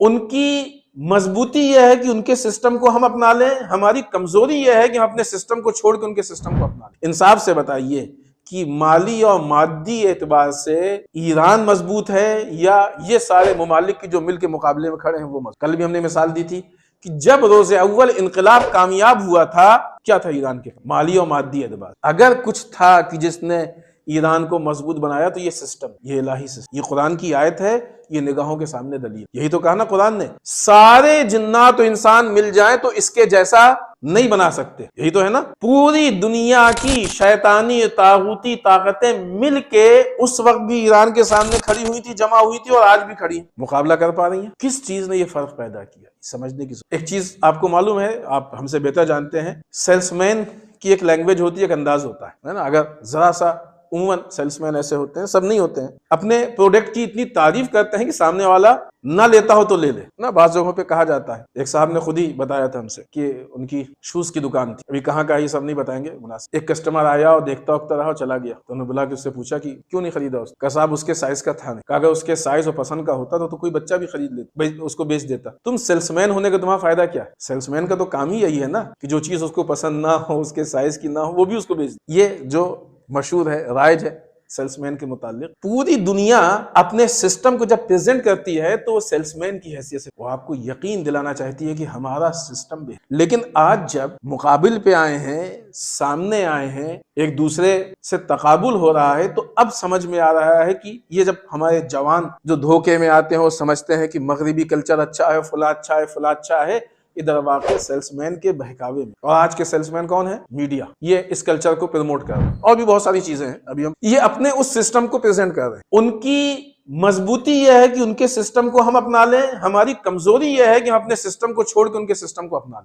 उनकी मजबूती यह है कि उनके सिस्टम को हम अपना लें, हमारी कमजोरी यह है कि हम अपने सिस्टम को छोड़ के उनके सिस्टम को अपना लें। इंसाफ से बताइए कि माली और मादी एतबार से ईरान मजबूत है या ये सारे ममालिक की जो मिल के मुकाबले में खड़े हैं वो मजबूत। कल भी हमने मिसाल दी थी कि जब रोज़े अव्वल इनकलाब कामयाब हुआ था, क्या था ईरान के माली और मादी एतबार? अगर कुछ था कि जिसने ईरान को मजबूत बनाया तो ये सिस्टम, ये इलाही सिस्टम, ये कुरान की आयत है, ये निगाहों के सामने दलील। यही तो कहा ना कुरान ने, सारे जिन्नात तो इंसान मिल जाए तो इसके जैसा नहीं बना सकते। यही तो है ना। पूरी दुनिया की शैतानी तागूती ताकतें मिलके उस वक्त भी ईरान के सामने खड़ी हुई थी, जमा हुई थी, और आज भी खड़ी, मुकाबला कर पा रही है। किस चीज ने ये फर्क पैदा किया, समझने की। एक चीज आपको मालूम है, आप हमसे बेहतर जानते हैं, सेल्समैन की एक लैंग्वेज होती है, एक अंदाज होता है ना। अगर जरा सा, उमूमन सेल्समैन ऐसे होते हैं, सब नहीं होते हैं, अपने प्रोडक्ट की इतनी तारीफ करते हैं कि सामने वाला ना लेता हो तो ले ले ना। बात जगहों पे कहा जाता है, एक साहब ने खुद ही बताया था हमसे कि उनकी शूज की दुकान थी, अभी कहाँ का ये सब नहीं बताएंगे मुनासिब। एक कस्टमर आया और देखता वक्त रहा और चला गया, तो उन्होंने बुला के उससे पूछा कि क्यों नहीं खरीदा उसका? साहब उसके साइज का था नहीं। कहा अगर उसके साइज और पसंद का होता तो कोई बच्चा भी खरीद लेता, उसको बेच देता। तुम सेल्समैन होने का तुम्हारा फायदा क्या है? सेल्समैन का तो काम ही यही है ना कि जो चीज उसको पसंद ना हो, उसके साइज की ना हो, वो भी उसको बेच दे। ये जो मशहूर है, राइज है सेल्समैन के मुतालिक। पूरी दुनिया अपने सिस्टम को जब प्रेजेंट करती है तो सेल्समैन की हैसियत से वो आपको यकीन दिलाना चाहती है कि हमारा सिस्टम भी। लेकिन आज जब मुकाबिल पे आए हैं, सामने आए हैं, एक दूसरे से तकाबुल हो रहा है, तो अब समझ में आ रहा है कि ये जब हमारे जवान जो धोखे में आते हैं, वो समझते हैं कि मगरिबी कल्चर अच्छा है, फला अच्छा है, फला अच्छा है, इधर वाकई सेल्समैन के बहकावे में। और आज के सेल्समैन कौन है? मीडिया। ये इस कल्चर को प्रमोट कर रहे हैं, और भी बहुत सारी चीजें हैं, अभी हम ये अपने उस सिस्टम को प्रेजेंट कर रहे हैं। उनकी मजबूती यह है कि उनके सिस्टम को हम अपना लें, हमारी कमजोरी यह है कि हम अपने सिस्टम को छोड़ के उनके सिस्टम को अपना लें।